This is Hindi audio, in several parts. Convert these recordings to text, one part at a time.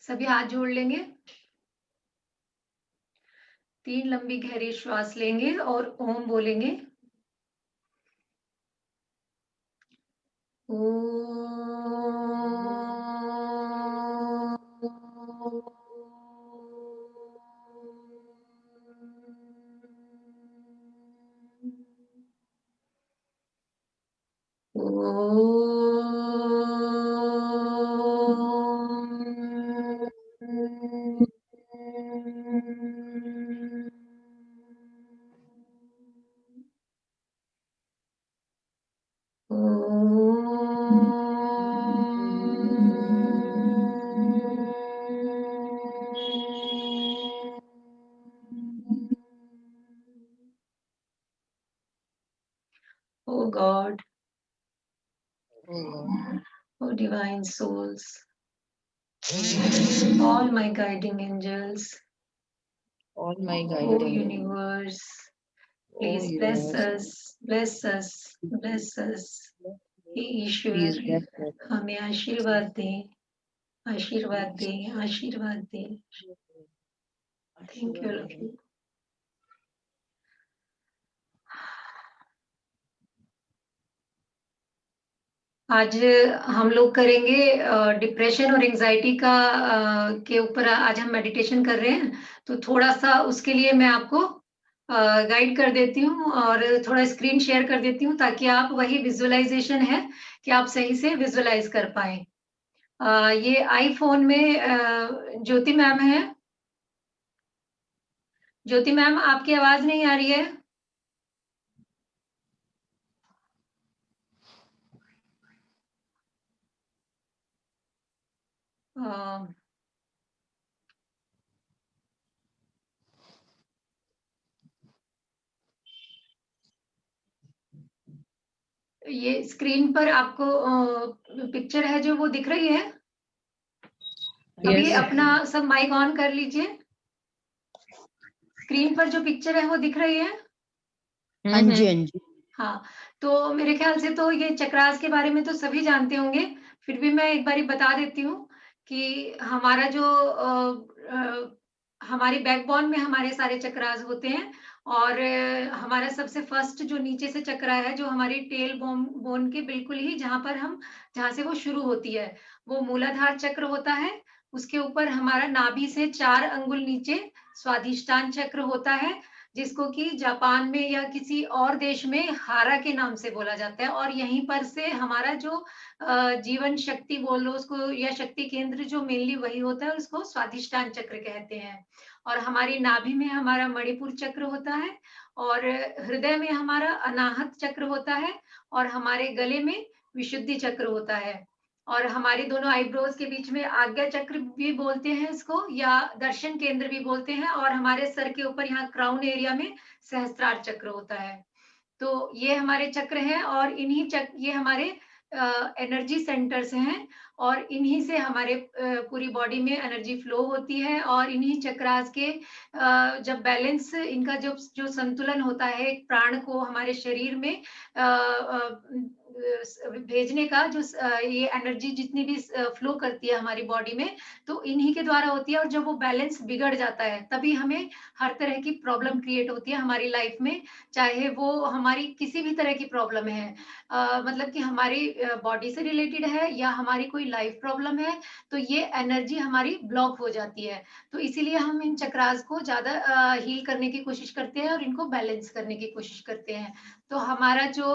सभी हाथ जोड़ लेंगे। 3 लंबी गहरी श्वास लेंगे और ओम बोलेंगे। Oh God, oh divine souls, all my guiding angels, all my oh guiding, universe, please oh bless universe, us, bless us, bless us. Hey Ishwar please bless us. हमें आशीर्वाद दें, आशीर्वाद दें, आशीर्वाद दें। Thank you lucky. आज हम लोग करेंगे डिप्रेशन और एंजाइटी का के ऊपर आज हम मेडिटेशन कर रहे हैं, तो थोड़ा-सा उसके लिए मैं आपको गाइड कर देती हूँ और थोड़ा स्क्रीन शेयर कर देती हूँ ताकि आप वही विजुअलाइज़ेशन है कि आप सही से विजुअलाइज़ कर पाएँ। ये आईफ़ोन में ज्योति मैम हैं। ज्योति मैम आपकी आवाज़ नहीं आ रही है? अ ये स्क्रीन पर आपको पिक्चर है जो वो दिख रही है? अभी Yes, अपना सब माइक ऑन कर लीजिए। स्क्रीन पर जो पिक्चर है वो दिख रही है? हाँ जी, हाँ जी। हाँ, तो मेरे ख्याल से तो ये चक्रास के बारे में तो सभी जानते होंगे, फिर भी मैं एक बारी बता देती हूँ कि हमारा जो हमारी बैकबोन में हमारे सारे चक्रास होते हैं और हमारा सबसे फर्स्ट जो नीचे से चक्रा है, जो हमारी टेल बोन बोन के बिल्कुल ही जहाँ से वो शुरू होती है, वो मूलाधार चक्र होता है। उसके ऊपर हमारा नाभि से 4 अंगुल नीचे स्वादिष्टान चक्र होता है, जिसको कि जापान में या किसी और देश में हारा के नाम से बोला जाता है और यहीं पर से हमारा जो जीवन शक्ति बोल लो उसको या शक्ति केंद्र जो मेनली वही होता है, उसको स्वादिष्टान चक्र कहते हैं। और हमारी नाभि में हमारा मणिपुर चक्र होता है और हृदय में हमारा अनाहत चक्र होता है और हमारे गले में विशुद्धि चक्र होता है। और हमारी दोनों आईब्रोज के बीच में आज्ञा चक्र भी बोलते हैं इसको या दर्शन केंद्र भी बोलते हैं और हमारे सर के ऊपर यहाँ क्राउन एरिया में सहस्त्रार चक्र होता है। तो ये हमारे चक्र हैं और ये हमारे एनर्जी सेंटर्स हैं और इन्हीं से हमारे पूरी बॉडी में एनर्जी फ्लो होती है और इन्हीं चक्रास के जब बैलेंस इनका जो संतुलन होता है एक प्राण को हमारे शरीर में भेजने का ये एनर्जी जितनी भी फ्लो करती है हमारी बॉडी में, तो इन्हीं के द्वारा होती है और जब वो बैलेंस बिगड़ जाता है, तभी हमें हर तरह की प्रॉब्लम क्रिएट होती है हमारी लाइफ में, चाहे वो हमारी किसी भी तरह की प्रॉब्लम है। मतलब कि हमारी बॉडी से रिलेटेड है या हमारी कोई लाइफ प्रॉब्लम है, तो ये एनर्जी हमारी ब्लॉक हो जाती है। तो इसीलिए हम इन चक्रास को ज़्यादा हील करने की कोशिश करते हैं और इनको बैलेंस करने की कोशिश करते हैं। तो हमारा जो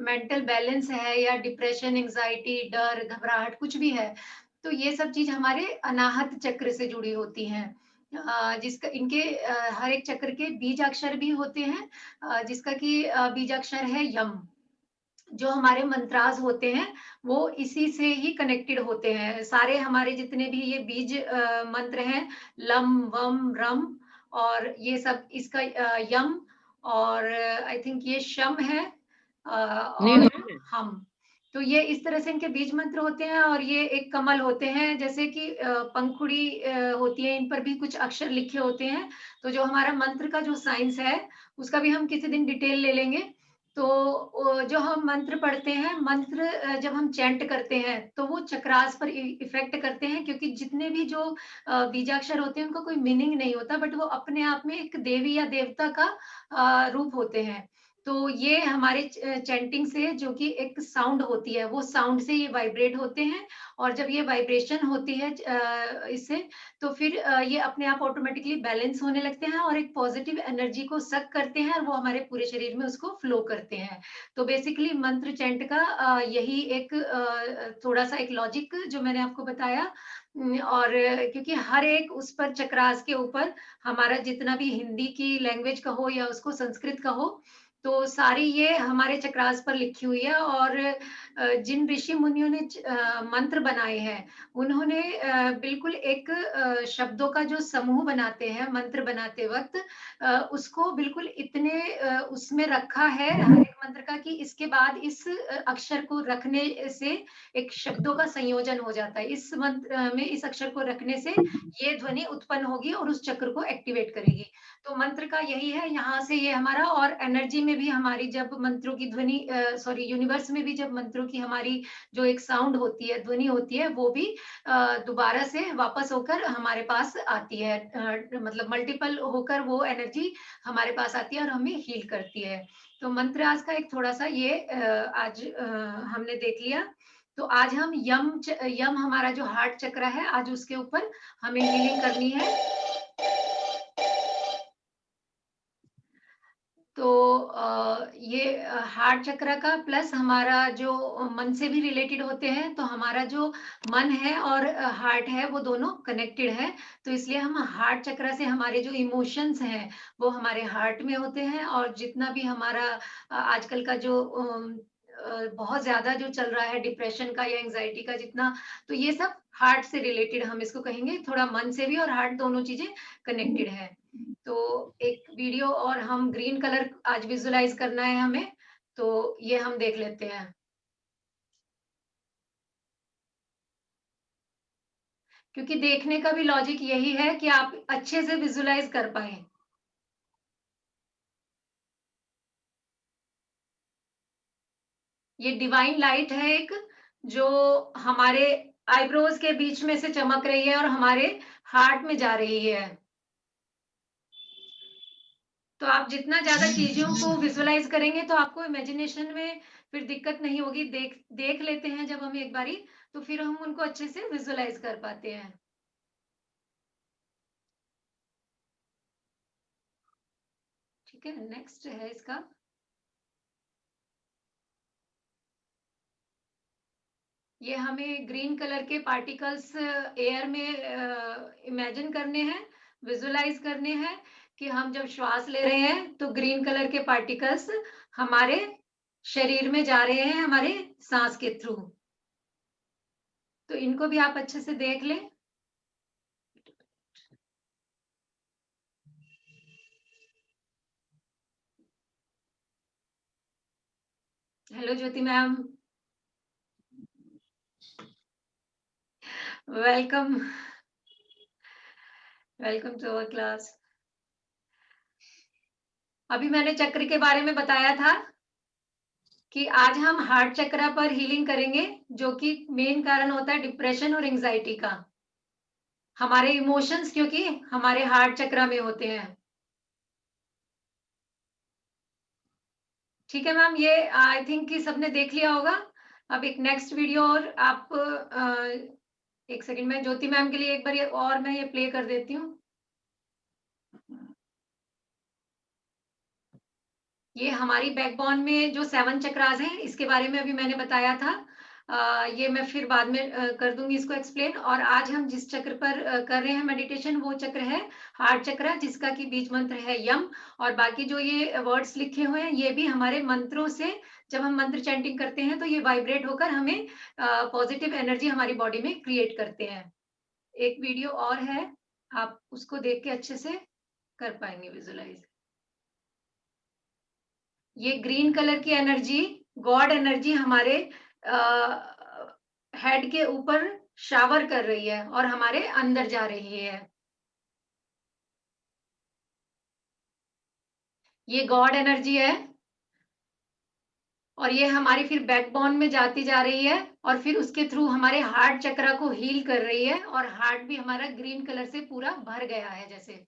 मेंटल बैलेंस है या डिप्रेशन, एंग्जायटी, डर, घबराहट कुछ भी है, तो ये सब चीज़ हमारे अनाहत चक्र से जुड़ी होती हैं। जिसका इनके हर एक चक्र के बीजाक्षर भी होते हैं, जिसका कि बीजाक्षर है यम। जो हमारे मंत्रास होते हैं, वो इसी से ही कनेक्टेड होते हैं। सारे हमारे जितने भी ये बीज मंत्र हैं, लम, वम, रम और ये सब इसका यम और आई थिंक ये शम है और हम। तो ये इस तरह से इनके बीज मंत्र होते हैं और ये एक कमल होते हैं, जैसे कि पंखुड़ी होती है, इन पर भी कुछ अक्षर लिखे होते हैं। तो जो हमारा मंत्र का जो साइंस है, उसका भी हम किसी दिन डिटेल ले लेंगे। तो जो हम मंत्र पढ़ते हैं, मंत्र जब हम चैंट करते हैं तो वो चक्रास पर इफेक्ट करते हैं, क्योंकि जितने भी जो बीजाक्षर होते हैं उनका कोई मीनिंग नहीं होता, बट वो अपने आप में एक देवी या देवता का रूप होते हैं। तो ये हमारे चैंटिंग से जो कि एक साउंड होती है, वो साउंड से ये वाइब्रेट होते हैं, और जब ये वाइब्रेशन होती है इससे, तो फिर ये अपने आप ऑटोमेटिकली बैलेंस होने लगते हैं और एक पॉजिटिव एनर्जी को सक करते हैं और वो हमारे पूरे शरीर में उसको फ्लो करते हैं। तो बेसिकली मंत्र चैंट का यही एक थोड़ा सा एक लॉजिक जो मैंने आपको बताया। और क्योंकि हर एक उस पर चक्रास के ऊपर हमारा जितना भी हिंदी की लैंग्वेज का हो या उसको संस्कृत का हो, तो सारी ये हमारे चक्रास पर लिखी हुई है। और जिन ऋषि मुनियों ने मंत्र बनाए हैं, उन्होंने बिल्कुल एक शब्दों का जो समूह बनाते हैं मंत्र बनाते वक्त, उसको बिल्कुल इतने उसमें रखा है हर एक मंत्र का, कि इसके बाद इस अक्षर को रखने से एक शब्दों का संयोजन हो जाता है। इस मंत्र में इस अक्षर को रखने से ये ध्वनि उत्पन्न होगी और उस चक्र को एक्टिवेट करेगी। तो मंत्र का यही है, यहाँ से ये हमारा, और एनर्जी में भी हमारी जब मंत्रों की ध्वनि सॉरी यूनिवर्स में भी जब मंत्रों की हमारी जो एक साउंड होती है, ध्वनि होती है, वो भी दोबारा से वापस होकर हमारे पास आती है, मतलब मल्टीपल होकर वो एनर्जी हमारे पास आती है और हमें हील करती है। तो मंत्र आज का एक थोड़ा सा ये आज हमने देख लिया। तो आज हम यम हमारा जो हार्ट चक्र है, आज उसके ऊपर हमें हीलिंग करनी है। तो ये हार्ट चक्र का प्लस हमारा जो मन से भी रिलेटेड होते हैं, तो हमारा जो मन है और हार्ट है वो दोनों कनेक्टेड है। तो इसलिए हम हार्ट चक्र से हमारे जो इमोशंस हैं वो हमारे हार्ट में होते हैं, और जितना भी हमारा आजकल का जो बहुत ज्यादा जो चल रहा है डिप्रेशन का या एंजाइटी का जितना, तो ये सब हार्ट से रिलेटेड हम इसको कहेंगे, थोड़ा मन से भी और हार्ट दोनों चीजें कनेक्टेड है। तो एक वीडियो और हम ग्रीन कलर आज विजुलाइज करना है हमें, तो ये हम देख लेते हैं। क्योंकि देखने का भी लॉजिक यही है कि आप अच्छे से विजुलाइज कर पाए। ये डिवाइन लाइट है एक, जो हमारे आईब्रोज के बीच में से चमक रही है और हमारे हार्ट में जा रही है। तो आप जितना ज्यादा चीजों को विजुलाइज करेंगे तो आपको इमेजिनेशन में फिर दिक्कत नहीं होगी। देख लेते हैं जब हम एक बारी, तो फिर हम उनको अच्छे से विजुलाइज कर पाते हैं। ठीक है, नेक्स्ट है इसका। ये हमें ग्रीन कलर के पार्टिकल्स एयर में इमेजिन करने हैं, विजुलाइज करने हैं, कि हम जब श्वास ले रहे हैं तो ग्रीन कलर के पार्टिकल्स हमारे शरीर में जा रहे हैं हमारे सांस के थ्रू। तो इनको भी आप अच्छे से देख लें। Hello Jyoti ma'am, welcome, welcome to our class. अभी मैंने चक्र के बारे में बताया था कि आज हम हार्ट चक्र पर हीलिंग करेंगे, जो कि मेन कारण होता है डिप्रेशन और एंजाइटी का। हमारे इमोशंस क्योंकि हमारे हार्ट चक्र में होते हैं। ठीक है मैम, ये आई थिंक कि सबने देख लिया होगा। अब एक नेक्स्ट वीडियो और आप एक सेकंड में ज्योति मैम के लिए एक बार और मैं ये प्ले कर देती हूँ। ये हमारी बैकबोन में जो 7 चक्रास हैं, इसके बारे में अभी मैंने बताया था। ये मैं फिर बाद में कर दूंगी इसको एक्सप्लेन। और आज हम जिस चक्र पर कर रहे हैं मेडिटेशन, वो चक्र है हार्ट चक्र, जिसका की बीज मंत्र है यम। और बाकी जो ये वर्ड्स लिखे हुए हैं, ये भी हमारे मंत्रों से, जब हम मंत्र चैंटिंग करते हैं तो ये वाइब्रेट होकर हमें पॉजिटिव एनर्जी हमारी बॉडी में क्रिएट करते हैं। एक वीडियो और है, आप उसको देख के अच्छे से कर पाएंगे विजुलाइज। ये ग्रीन कलर की एनर्जी, गॉड एनर्जी हमारे हेड के ऊपर शावर कर रही है और हमारे अंदर जा रही है। ये गॉड एनर्जी है। और ये हमारी फिर बैकबोन में जाती जा रही है और फिर उसके थ्रू हमारे हार्ट चक्रा को हील कर रही है और हार्ट भी हमारा ग्रीन कलर से पूरा भर गया है जैसे।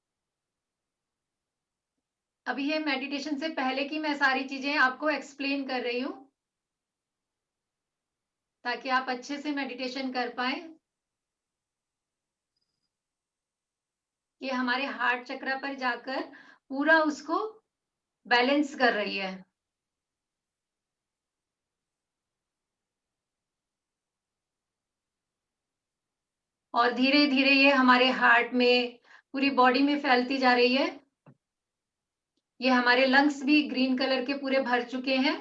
अभी ये मेडिटेशन से पहले की मैं सारी चीजें आपको एक्सप्लेन कर रही हूँ ताकि आप अच्छे से मेडिटेशन कर पाए। ये हमारे हार्ट चक्रा पर जाकर पूरा उसको बैलेंस कर रही है। और धीरे धीरे ये हमारे हार्ट में पूरी बॉडी में फैलती जा रही है। ये हमारे लंग्स भी ग्रीन कलर के पूरे भर चुके हैं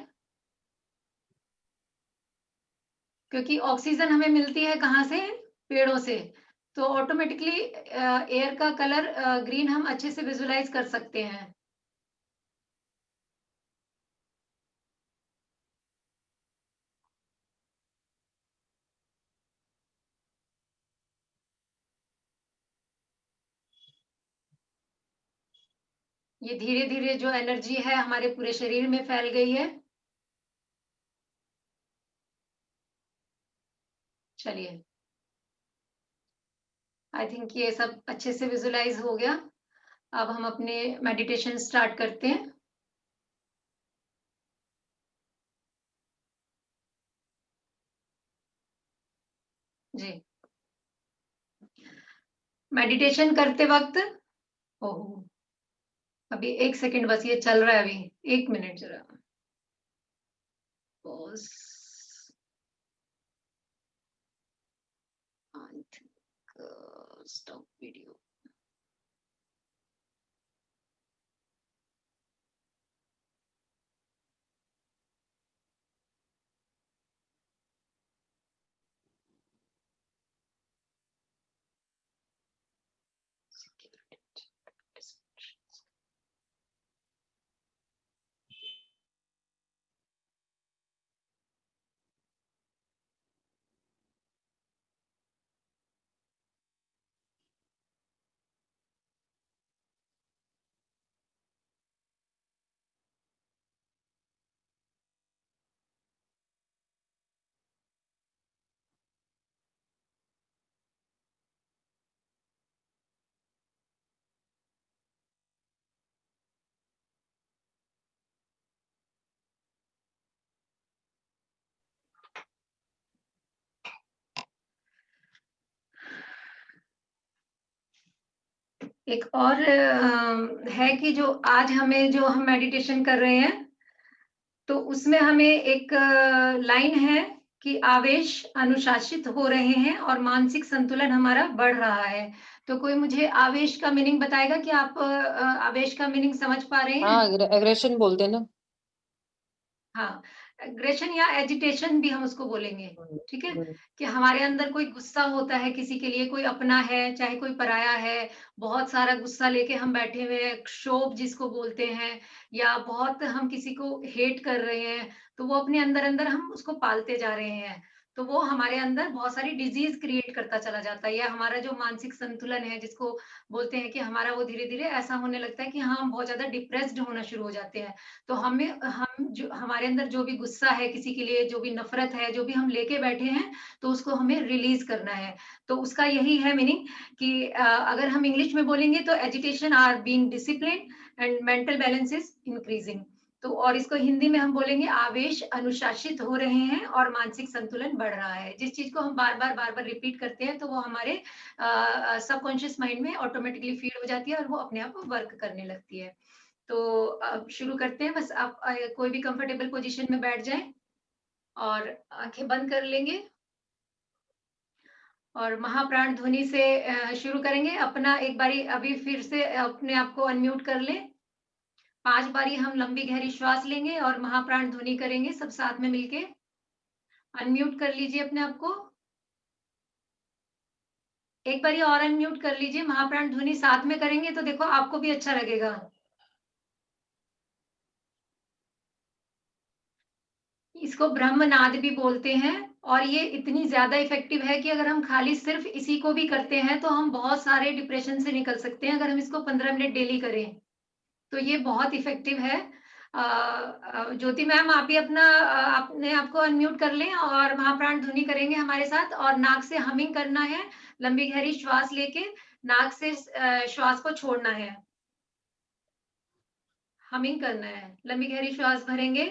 क्योंकि ऑक्सीजन हमें मिलती है कहाँ से? पेड़ों से। तो ऑटोमेटिकली एयर का कलर ग्रीन हम अच्छे से विजुलाइज कर सकते हैं। ये धीरे धीरे जो एनर्जी है हमारे पूरे शरीर में फैल गई है। चलिए, आई थिंक ये सब अच्छे से विजुलाइज हो गया। अब हम अपने मेडिटेशन स्टार्ट करते हैं। जी, मेडिटेशन करते वक्त, ओह, अभी 1 सेकंड बस, ये चल रहा है अभी, 1 मिनट जरा pause. I think stop video. एक और है कि जो आज हमें जो हम मेडिटेशन कर रहे हैं तो उसमें हमें एक लाइन है कि आवेश अनुशासित हो रहे हैं और मानसिक संतुलन हमारा बढ़ रहा है। तो कोई मुझे आवेश का मीनिंग बताएगा कि आप आवेश का मीनिंग समझ पा रहे हैं? हाँ, एग्रेशन बोलते हैं ना। हाँ, एग्रेशन या एजिटेशन भी हम उसको बोलेंगे, ठीक है? कि हमारे अंदर कोई गुस्सा होता है किसी के लिए, कोई अपना है, चाहे कोई पराया है, बहुत सारा गुस्सा लेके हम बैठे हुए हैं, क्षोभ जिसको बोलते हैं, या बहुत हम किसी को हेट कर रहे हैं, तो वो अपने अंदर-अंदर हम उसको पालते जा रहे हैं। तो वो हमारे अंदर बहुत सारी डिज़ीज़ क्रिएट करता चला जाता है, या हमारा जो मानसिक संतुलन है जिसको बोलते हैं कि हमारा वो धीरे-धीरे ऐसा होने लगता है कि हाँ, हम बहुत ज़्यादा डिप्रेस्ड होना शुरू हो जाते हैं। तो हम जो हमारे अंदर जो भी गुस्सा है किसी के लिए, जो भी नफ़रत है, जो भी हम लेके बैठे हैं, तो उसको हमें रिलीज़ करना है। तो उसका यही है मीनिंग कि अगर हम इंग्लिश में बोलेंगे तो agitation are being disciplined and mental balance is increasing. तो और इसको हिंदी में हम बोलेंगे आवेश अनुशासित हो रहे हैं और मानसिक संतुलन बढ़ रहा है। जिस चीज़ को हम बार-बार रिपीट करते हैं तो वो हमारे सबकॉन्शियस माइंड में ऑटोमेटिकली फीड हो जाती है और वो अपने आप वर्क करने लगती है। तो अब शुरू करते हैं। बस आप कोई भी कंफर्टेबल पोजीशन में बैठ जाएं और आंखें बंद कर लेंगे और महाप्राण ध्वनि से शुरू करेंगे। अपना एक बारी अभी फिर से अपने आप को अनम्यूट कर लें। 5 बारी हम लंबी गहरी श्वास लेंगे और महाप्राण ध्वनि करेंगे सब साथ में मिलके। अनम्यूट कर लीजिए अपने आप को। एक बारी और अनम्यूट कर लीजिए। महाप्राण ध्वनि साथ में करेंगे तो देखो आपको भी अच्छा लगेगा। इसको ब्रह्मनाद भी बोलते हैं और ये इतनी ज़्यादा इफ़ेक्टिव है कि अगर हम खाली सिर्फ़ इसी को भी करते हैं, तो हम बहुत सारे डिप्रेशन से निकल सकते हैं, अगर हम इसको 15 मिनट डेली करें। तो ये बहुत इफ़ेक्टिव है। ज्योति मैम आप भी अपना अपने आपको अनम्यूट कर लें और महाप्राण ध्वनि करेंगे हमारे साथ, और नाक से हमिंग करना है, लंबी गहरी श्वास लेके नाक से श्वास को छोड़ना है, हमिंग करना है, लंबी गहरी श्वास भरेंगे।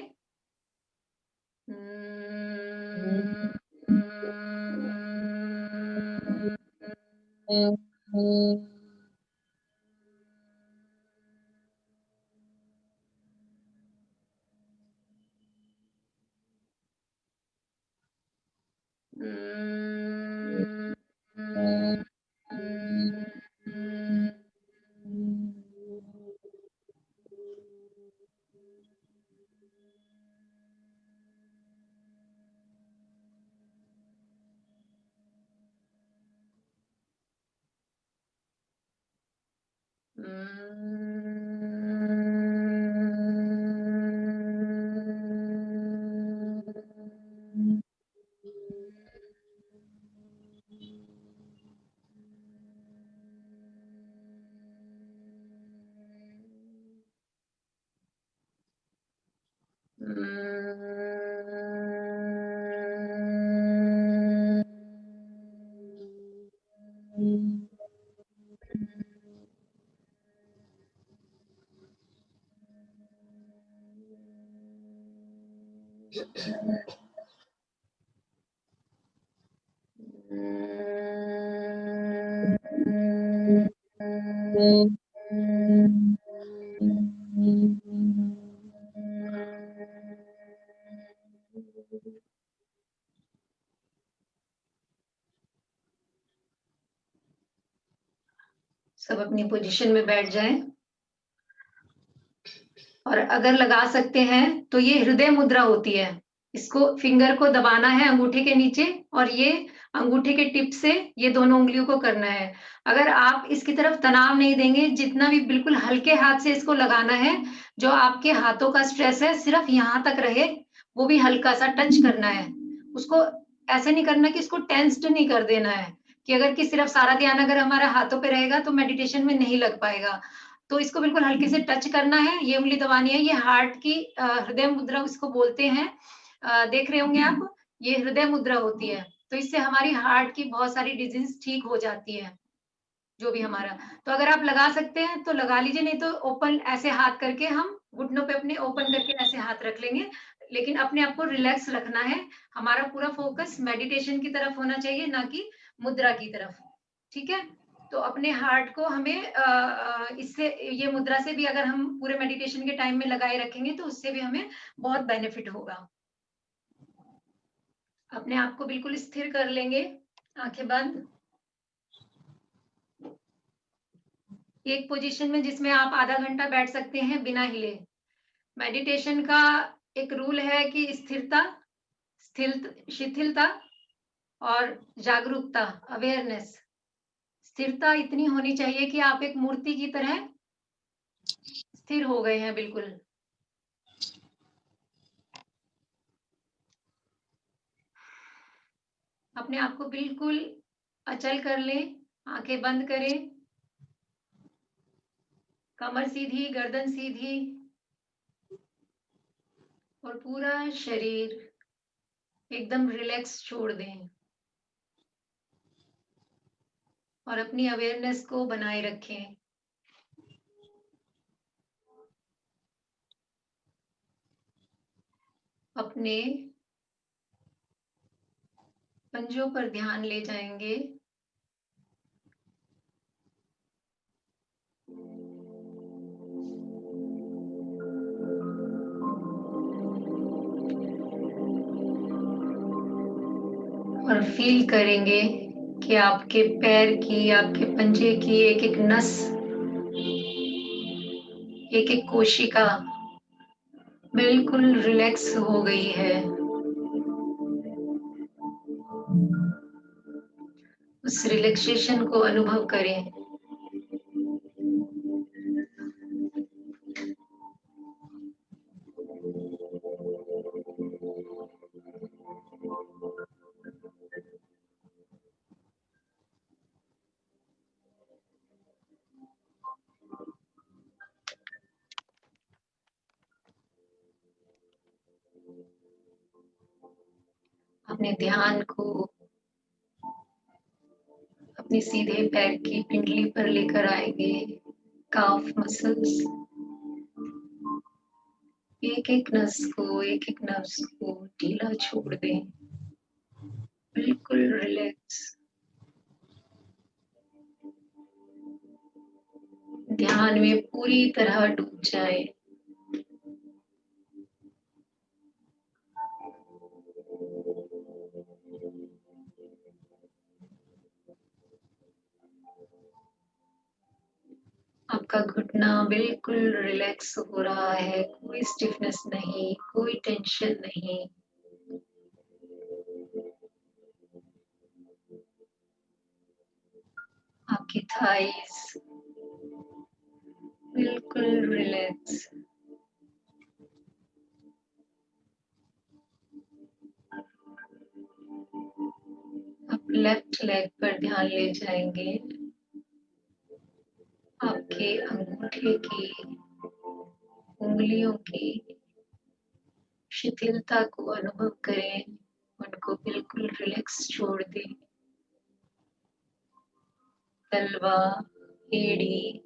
सब अपनी पोजीशन में बैठ जाएं, और अगर लगा सकते हैं तो ये हृदय मुद्रा होती है। इसको फिंगर को दबाना है अंगूठे के नीचे, और ये अंगूठे के टिप से ये दोनों उंगलियों को करना है। अगर आप इसकी तरफ तनाव नहीं देंगे, जितना भी बिल्कुल हल्के हाथ से इसको लगाना है, जो आपके हाथों का स्ट्रेस है सिर्फ यहाँ तक रहे, वो भी हल्का सा टच करना है। उसको ऐसे नहीं करना कि इसको टेंस्ड नहीं कर देना है, कि अगर कि सिर्फ सारा ध्यान अगर हमारा हाथों पे रहेगा तो मेडिटेशन में नहीं लग पाएगा। तो इसको बिल्कुल हल्के से टच करना है, ये उंगली दबानी है। ये हार्ट की हृदय मुद्रा इसको बोलते हैं। देख रहे होंगे आप, ये हृदय मुद्रा होती है। तो इससे हमारी हार्ट की बहुत सारी डिजीज ठीक हो जाती है, जो भी हमारा। तो अगर आप लगा सकते हैं तो लगा लीजिए, नहीं तो ओपन ऐसे हाथ करके हम घुटनों पे अपने ओपन करके ऐसे हाथ रख लेंगे। लेकिन अपने आप को रिलैक्स रखना है। हमारा पूरा फोकस मेडिटेशन की तरफ होना चाहिए, ना कि मुद्रा की तरफ। ठीक है, तो अपने हार्ट को हमें इससे, ये मुद्रा से भी अगर हम पूरे मेडिटेशन के टाइम में लगाए रखेंगे तो उससे भी हमें बहुत बेनिफिट होगा। अपने आप को बिल्कुल स्थिर कर लेंगे, आंखें बंद, एक पोजीशन में जिसमें आप आधा घंटा बैठ सकते हैं बिना हिले। मेडिटेशन का एक रूल है कि स्थिरता, शिथिलता और जागरूकता, अवेयरनेस। स्थिरता इतनी होनी चाहिए कि आप एक मूर्ति की तरह स्थिर हो गए हैं बिल्कुल। अपने आप को बिल्कुल अचल कर लें, आंखें बंद करें, कमर सीधी, गर्दन सीधी, और पूरा शरीर एकदम रिलैक्स छोड़ दें, और अपनी अवेयरनेस को बनाए रखें। अपने पंजों पर ध्यान ले जाएंगे, और फील करेंगे कि आपके पैर की, आपके पंजे की एक एक नस, एक एक कोशिका बिल्कुल रिलैक्स हो गई है। उस रिलैक्सेशन को अनुभव करें। अपने ध्यान को अपने सीधे पैर की पिंडली पर लेकर आएंगे। काफ मसल्स, एक एक नस को ढीला छोड़ दें, बिल्कुल रिलैक्स। ध्यान में पूरी तरह डूब जाए। आपका घुटना बिल्कुल रिलैक्स हो रहा है, कोई स्टिफनेस नहीं, कोई टेंशन नहीं। आपकी थाइस बिल्कुल रिलैक्स। आप लेफ्ट लेग पर ध्यान ले जाएंगे। आपके अंगूठे की उंगलियों की शिथिलता को अनुभव करें, उनको बिल्कुल रिलैक्स छोड़ दें। तलवा, एड़ी,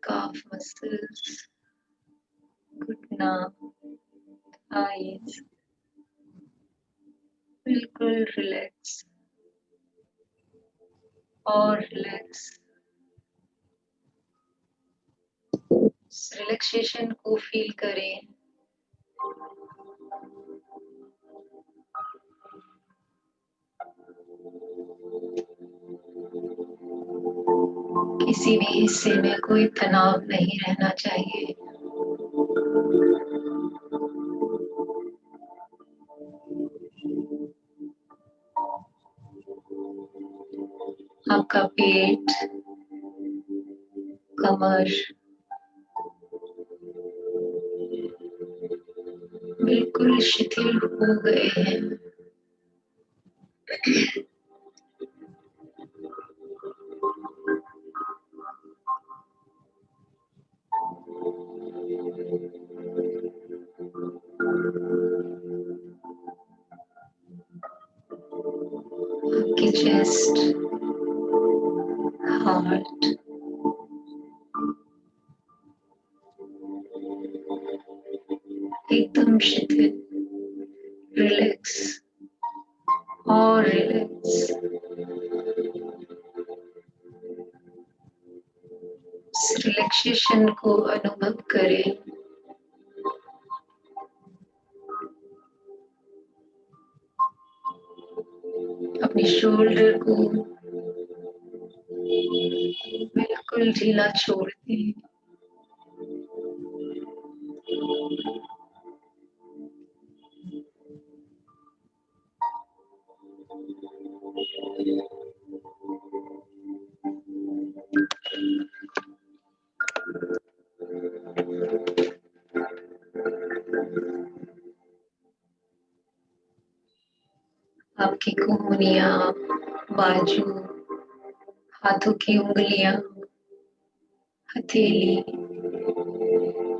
काफ मसल्स, घुटना, आईज बिल्कुल रिलैक्स और रिलैक्स। रिलैक्सेशन को फील करें। किसी भी हिस्से में कोई तनाव नहीं रहना चाहिए। आपका पेट, कमर बिल्कुल शिथिल हो गए हैं। आपकी चेस्ट, हार्ट एकदम शिथिल, रिलैक्स और रिलैक्स। इस रिलैक्सेशन को अनुभव करें। अपने शोल्डर को बिल्कुल ढीला छोड़ दें। आपकी कोहनियां, बाजू, हाथों की उंगलियां, हथेली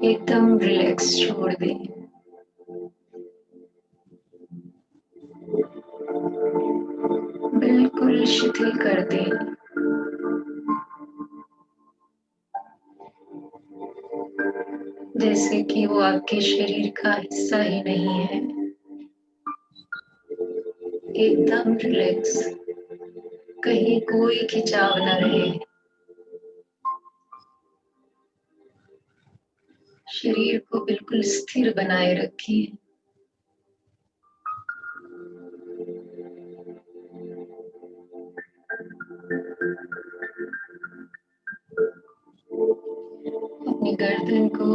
एकदम रिलैक्स छोड़ दें। बिल्कुल शिथिल कर दें। जैसे कि वो आपके शरीर का हिस्सा ही नहीं है। एकदम रिलैक्स, कहीं कोई खिंचाव न रहे। शरीर को बिल्कुल स्थिर बनाए रखिए। अपनी गर्दन को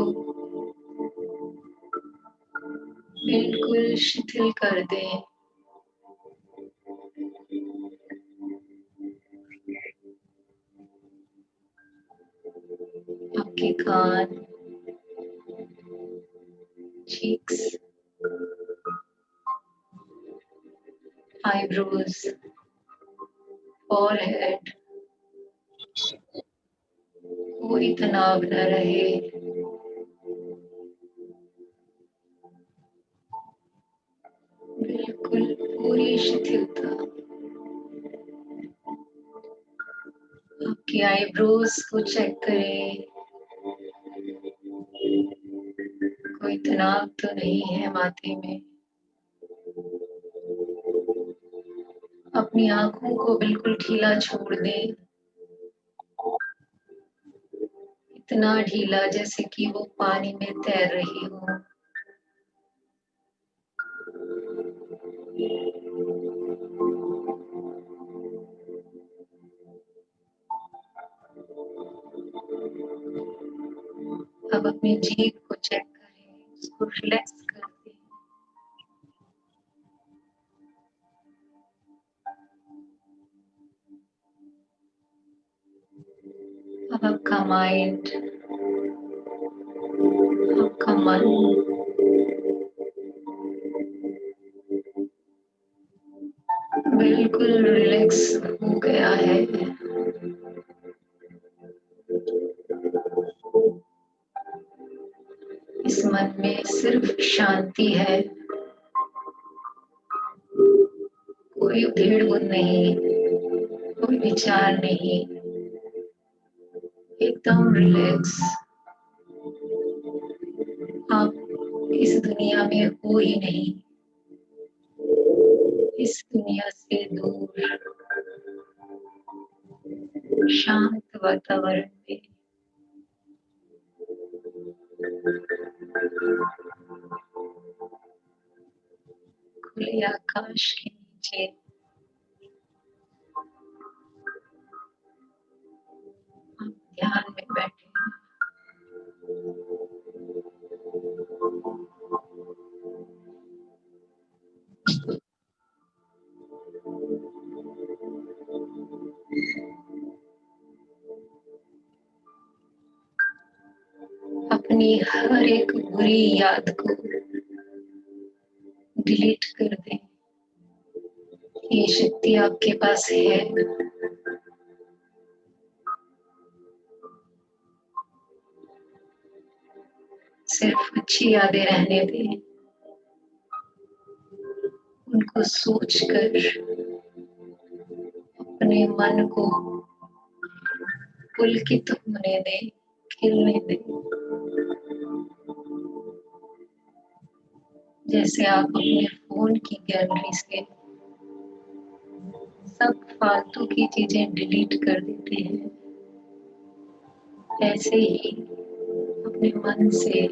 बिल्कुल शिथिल कर दें। आपके कान, cheeks, eyebrows, forehead कोई तनाव न रहे। बिल्कुल पूरी शिथिलता। आपकी आईब्रोज को चेक करें, कोई तनाव तो नहीं है माथे में। अपनी आंखों को बिल्कुल ढीला छोड़ दें, इतना ढीला जैसे कि वो पानी में तैर रही हो। अब अपनी जीभ को चेक करें, उसको रिलैक्स कर दें। अब आपका माइंड, आपका मन बिल्कुल रिलैक्स हो गया है। इस मन में सिर्फ शांति है, कोई उधेड़-बुन नहीं, कोई विचार नहीं, एकदम रिलैक्स। आप इस दुनिया में हो ही नहीं, इस दुनिया से दूर शांत वातावरण में। खुले आकाश के नीचे आप ध्यान में बैठे हैं। अपनी हर एक बुरी याद को डिलीट कर दें। ये शक्ति आपके पास है। सिर्फ अच्छी यादें रहने दें, उनको सोचकर अपने मन को पुलकित होने दें, खिलने दें। जैसे आप अपने फोन की गैलरी से सब फालतू की चीजें डिलीट कर देते हैं, ऐसे ही अपने मन से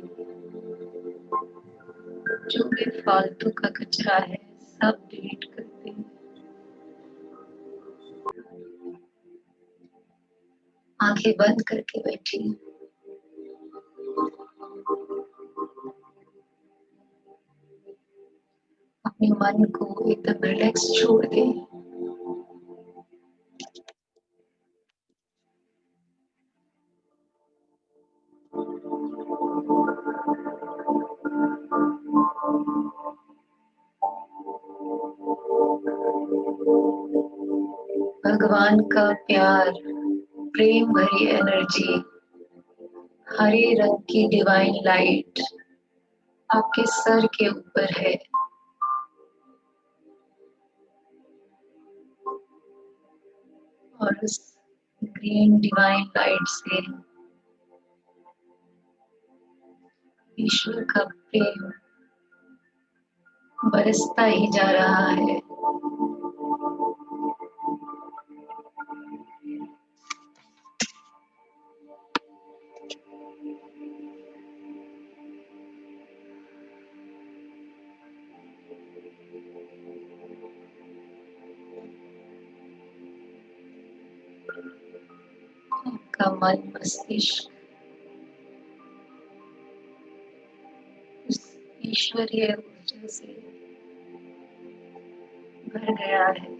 जो भी फालतू का कचरा है सब डिलीट कर दें। आंखें बंद करके बैठिए। अपने मन को एकदम रिलैक्स छोड़ दें। भगवान का प्यार, प्रेम भरी एनर्जी, हरे रंग की डिवाइन लाइट आपके सर के ऊपर है। और उस ग्रीन डिवाइन लाइट से ईश्वर का प्रेम बरसता ही जा रहा है। आपका मन मस्तिष्क उस ईश्वरीय ऊर्जा से भर गया है।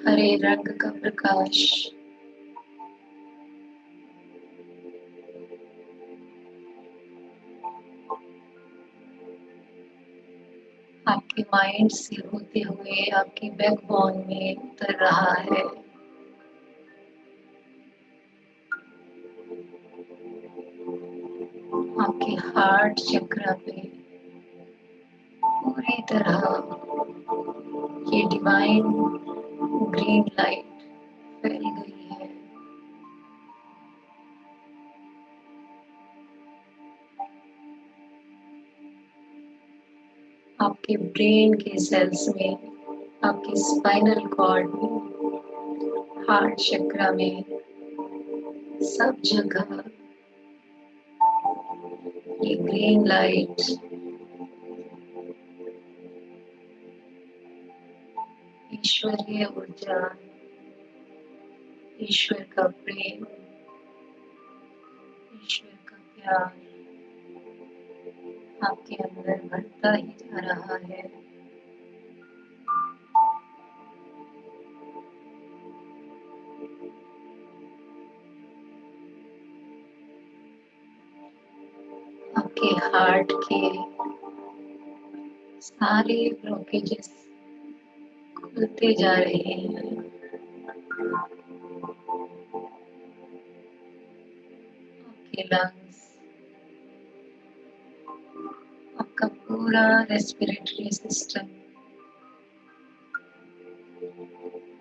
हरे रंग का प्रकाश आपके माइंड से होते हुए आपकी बैकबोन में उतर रहा है। आपके हार्ट चक्र पे पूरी तरह ये डिवाइन ग्रीन लाइट फैल गई है। आपके ब्रेन के सेल्स में, आपके स्पाइनल कॉर्ड में, हार्ट चक्र में, सब जगह ये ग्रीन लाइट ईश्वरीय ऊर्जा, ईश्वर का प्रेम, ईश्वर का प्यार आपके अंदर बढ़ता ही जा रहा है। आपके हार्ट के सारे ब्लॉकेजेस खुलते जा रहे हैं। आपके लंग्स, आपका पूरा रेस्पिरेटरी सिस्टम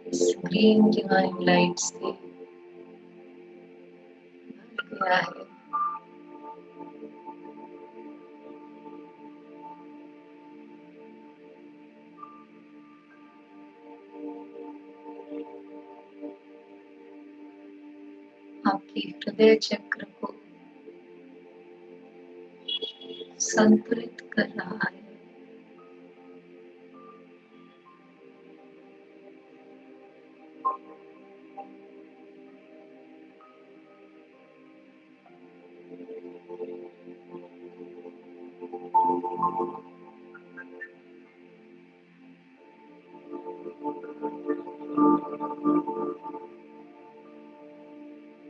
इस ग्रीन डिवाइन लाइट से भर गया है। आपके हृदय चक्र को संतुलित कर रहा है।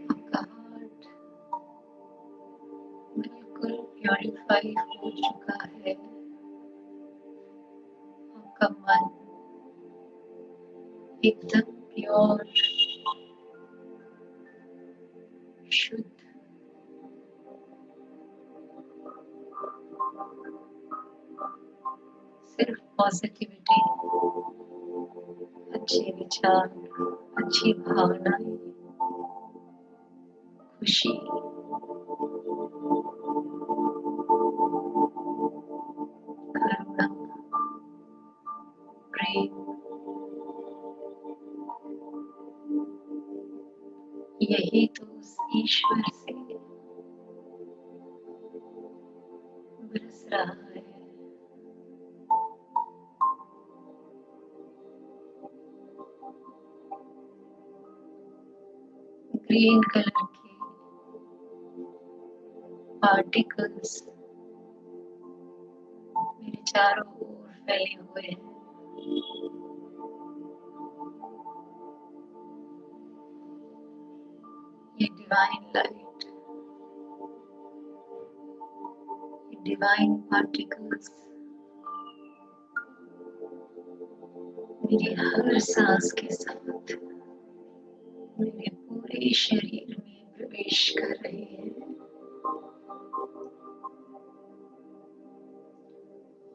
आपका हार्ट बिल्कुल प्योरीफाई हो चुका है। आपका मन एकदम प्योर, शुद्ध, सिर्फ पॉजिटिविटी, अच्छे विचार, अच्छी भावनाएं, खुशी, करुणा, प्रेम, यही तो उस ईश्वर से बरस रहा है। ग्रीन कलर के पार्टिकल्स मेरे चारों ओर फैले हुए हैं। ये डिवाइन लाइट, ये डिवाइन पार्टिकल्स मेरे हर सांस के साथ मेरे पूरे शरीर में प्रवेश कर रहे हैं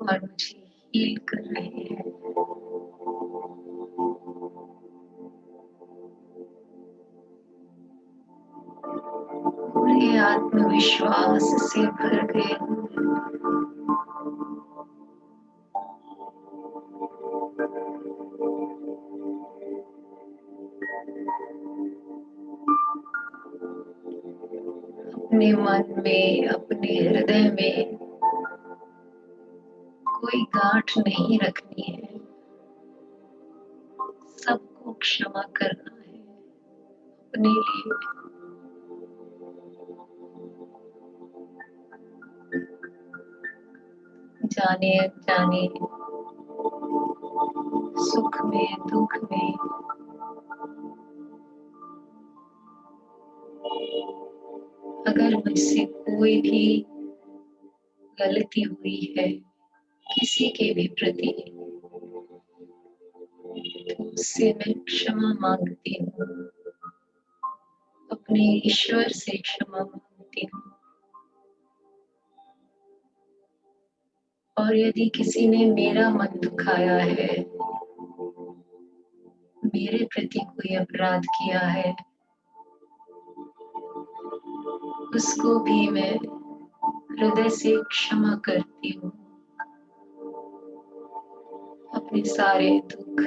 और मुझे हील कर रहे हैं। पूरे आत्मविश्वास से भर गए हूँ। अपने मन में, अपने हृदय में कोई गांठ नहीं रखनी है, सबको क्षमा करना है अपने लिए। जाने अनजाने, सुख में, दुख में, अगर मुझसे कोई भी गलती हुई है किसी के भी प्रति तो उससे मैं क्षमा मांगती हूँ, अपने ईश्वर से क्षमा मांगती हूँ। और यदि किसी ने मेरा मन दुखाया है, मेरे प्रति कोई अपराध किया है, उसको भी मैं हृदय से क्षमा करती हूँ। अपने सारे दुख,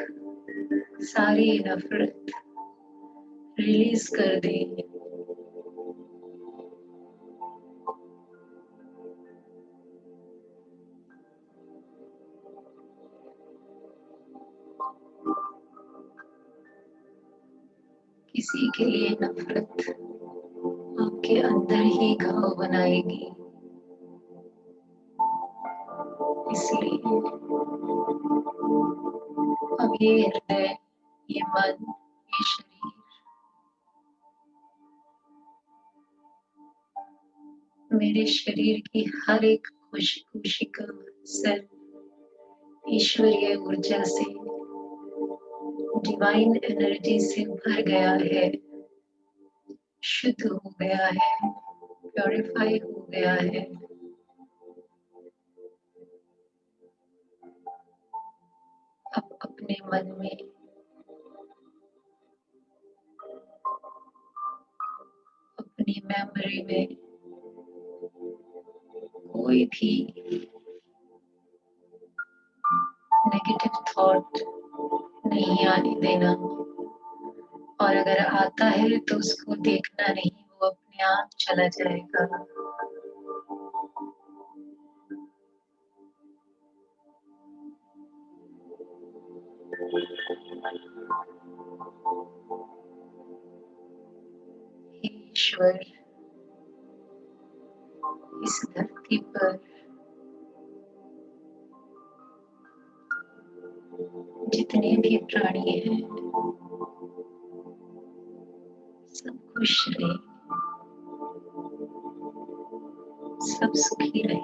सारी नफरत रिलीज कर दे। किसी के लिए नफरत आपके अंदर ही घाव बनाएगी, इसलिए अब ये हृदय, ये मन, ये शरीर मेरे शरीर की हर एक कोशिका सेल ईश्वरीय ऊर्जा से, डिवाइन एनर्जी से भर गया है, शुद्ध हो गया है, प्योरीफाई हो गया है। अब अपने मन में अपनी मेमोरी में कोई भी नेगेटिव थॉट नहीं आने देना, और अगर आता है तो उसको देखना नहीं, वो अपने आप चला जाएगा। हे ईश्वर, इस धरती पर जितने भी प्राणी हैं, सब खुश रहे, सब सुखी रहे,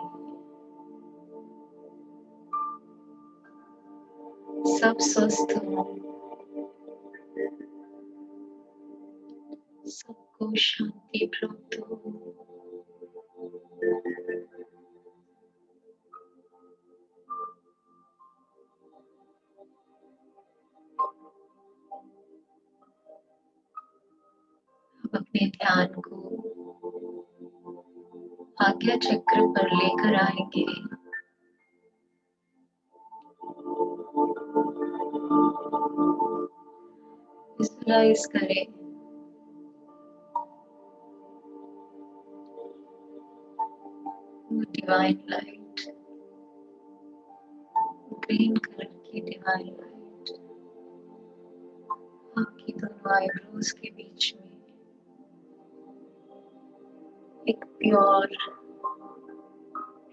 सब स्वस्थ हो, सबको शांति प्राप्त हो। अब अपने ध्यान को आज्ञा चक्र पर लेकर आएंगे। विजुअलाइज करें वो डिवाइन लाइट, ग्रीन कलर की डिवाइन लाइट आपकी दोनों आईब्रोज के बीच में एक प्योर,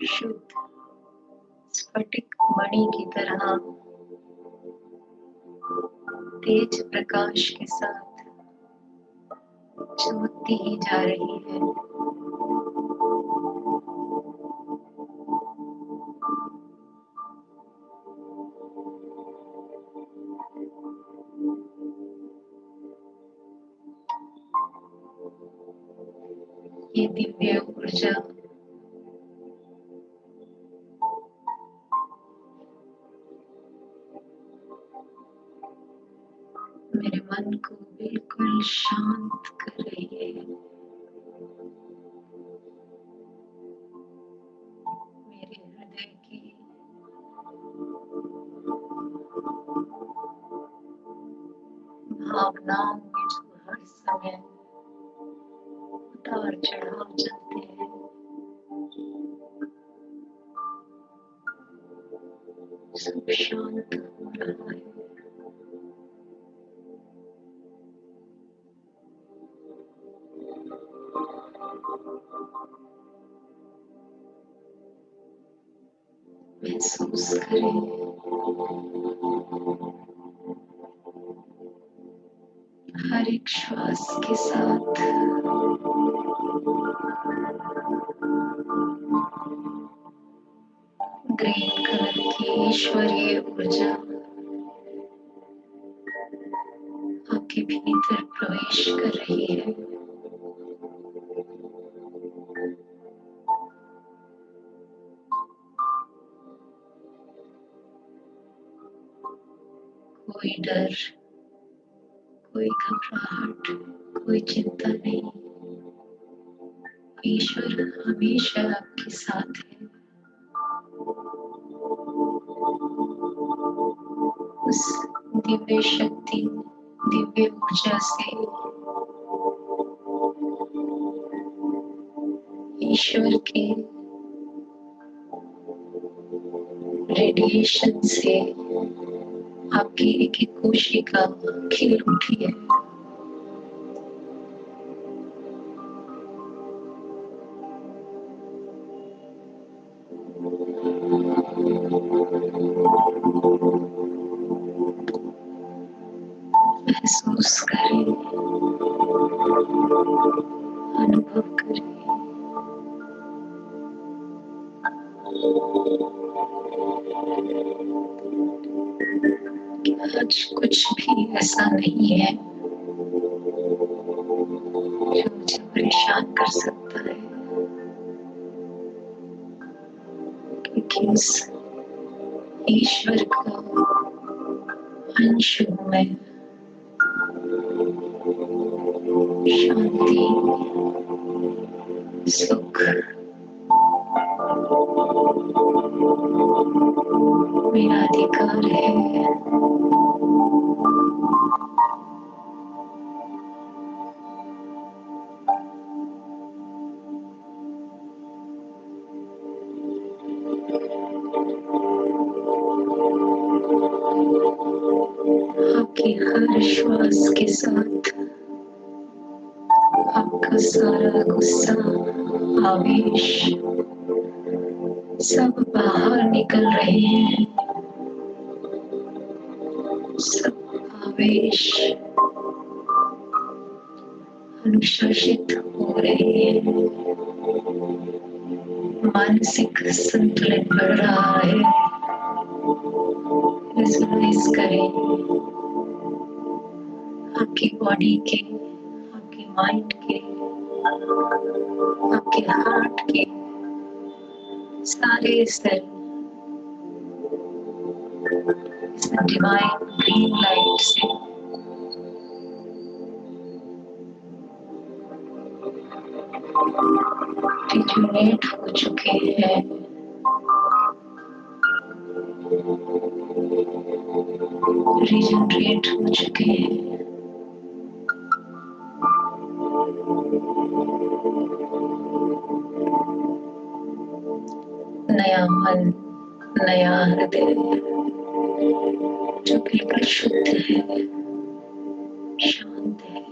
शुद्ध स्फटिक मणि की तरह तेज प्रकाश के साथ चमकती ही जा रही है। ये दिव्य ऊर्जा मेरे मन को बिल्कुल शांत कर रही है। मेरे हृदय की भावनाओं में जो हर समय उतार चढ़ाव चलते हैं, सब शांत हो रहा है। महसूस करें हर एक श्वास के साथ ग्रीन कलर ईश्वरीय ऊर्जा आपके भीतर प्रवेश कर रही है। कोई डर, कोई घबराहट, कोई चिंता नहीं। ईश्वर हमेशा आपके साथ है। उस दिव्य शक्ति, दिव्य ऊर्जा से, ईश्वर के रेडिएशन से आपकी एक एक कोशिका खिल उठी है। महसूस करें, अनुभव करें कि आज कुछ भी ऐसा नहीं है जो मुझे परेशान कर सकता है, क्योंकि उस ईश्वर का अंश हूँ मैं। शांति, सुख मेरा अधिकार है। आपके हर श्वास के साथ आपका सारा गुस्सा, आवेश सब बाहर निकल रहे हैं। सब आवेश अनुशासित हो रहे हैं। मानसिक संतुलन बढ़ रहा है। विजुअलाइज करें आपकी बॉडी के, आपके माइंड के, आपके हार्ट के सारे सेल इस डिवाइन ग्रीन लाइट से रिजुनेट हो चुके हैं। रिजनरेट हो चुके हैं। नया मन, नया हृदय जो बिल्कुल शुद्ध है, शांत है।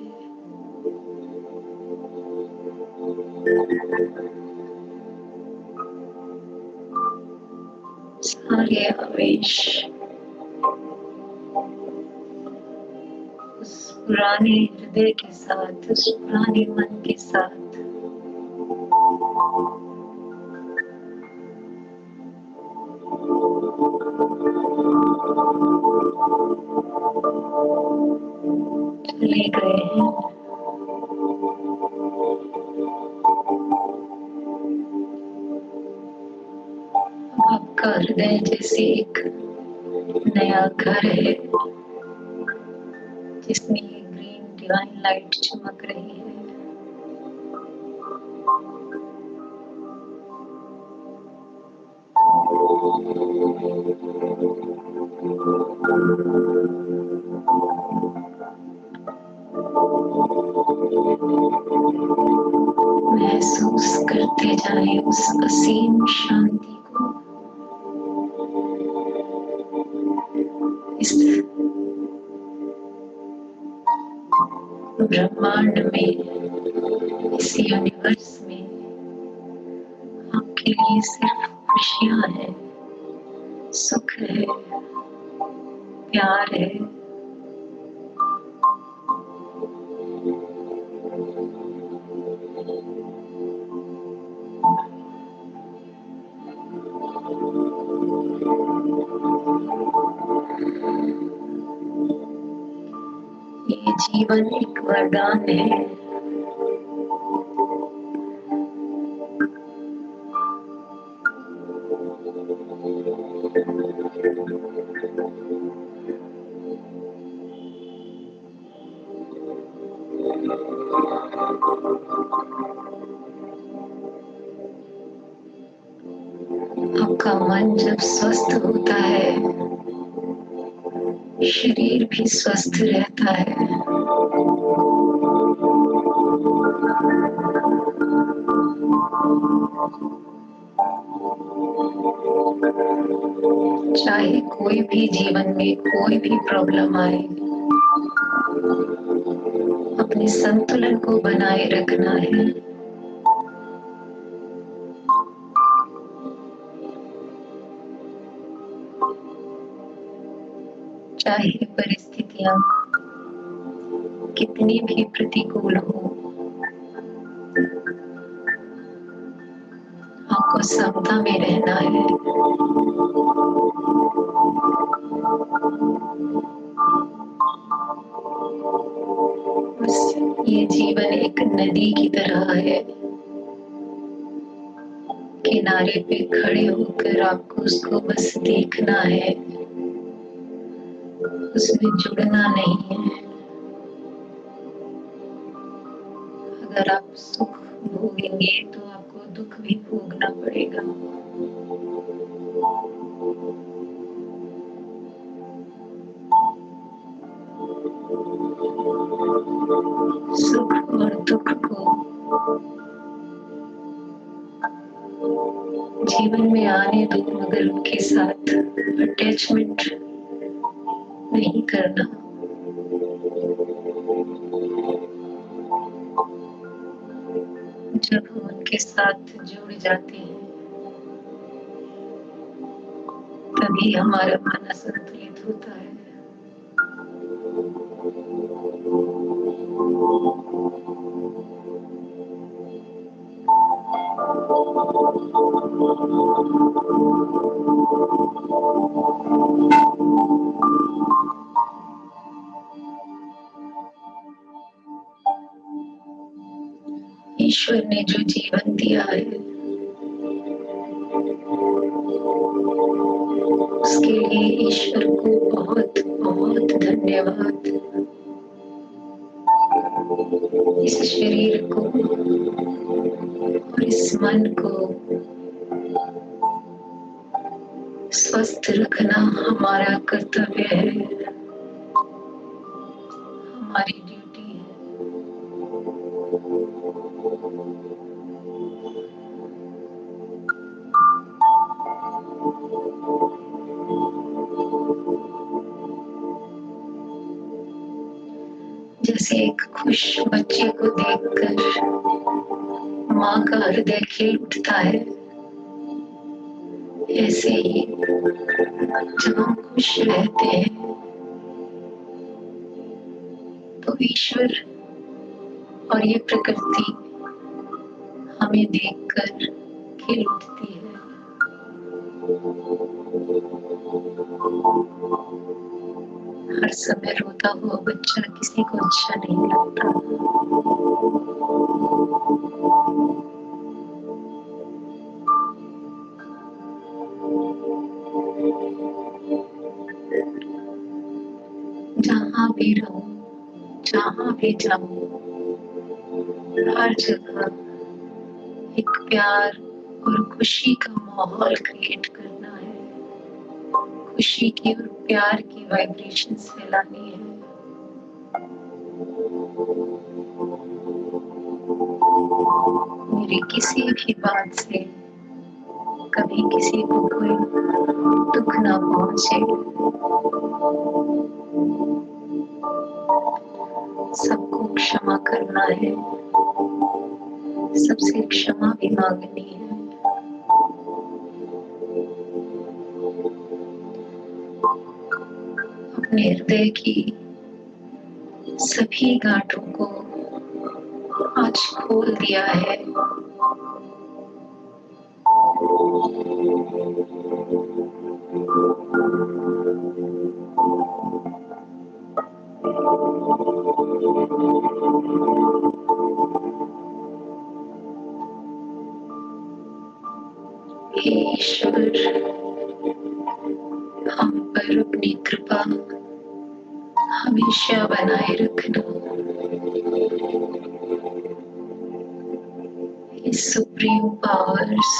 सारे आवेश उस पुराने हृदय के साथ, उस पुराने मन के साथ चले गए हैं। आपका हृदय जैसे एक नया घर है जिसमें ये ग्रीन डिवाइन लाइट चमक रही है। महसूस करते जाएं उस असीम शांति को। इस ब्रह्मांड में, इस यूनिवर्स में आपके लिए सिर्फ खुशियां हैं, सुख है, प्यार है। ये जीवन एक वरदान है। आपका मन जब स्वस्थ होता है, शरीर भी स्वस्थ रहता है। चाहे कोई भी जीवन में कोई भी प्रॉब्लम आए, अपने संतुलन को बनाए रखना है। चाहे परिस्थितियां कितनी भी प्रतिकूल हो, आपको समता में रहना है। बस ये जीवन एक नदी की तरह है। किनारे पे खड़े होकर आपको उसको बस देखना है, उसमें जुड़ना नहीं है। अगर आप सुख भोगेंगे तो आपको दुख भी भोगना पड़ेगा। सुख और दुख को जीवन में आने दो, मगर उनके साथ अटैचमेंट नहीं करना। जब हम उनके साथ जुड़ जाते हैं, तभी हमारा मन संतुलित होता है। ईश्वर ने जो जीवन दिया है, उसके लिए ईश्वर को बहुत बहुत धन्यवाद। इस शरीर को और इस मन को स्वस्थ रखना हमारा कर्तव्य है, हमारी ड्यूटी है। जैसे एक खुश बच्चे को देखकर माँ का हृदय खिल उठता है, ऐसे ही जब हम खुश रहते हैं तो ईश्वर और ये प्रकृति हमें देखकर खिल उठती है। हर समय रोता हुआ बच्चा किसी को अच्छा नहीं लगता। जहाँ भी रहूं, जहाँ भी जाऊं, हर जगह एक प्यार और खुशी का माहौल क्रिएट करना है। खुशी की और प्यार की वाइब्रेशंस फैलानी है। मेरी किसी भी बात से कभी किसी को कोई दुख ना पहुंचे। सबको क्षमा करना है, सबसे क्षमा भी मांगनी है। अपने हृदय की सभी गांठों को आज खोल दिया है। हे ईश्वर, हम पर अपनी कृपा हमेशा बनाए रखना। हे supreme powers,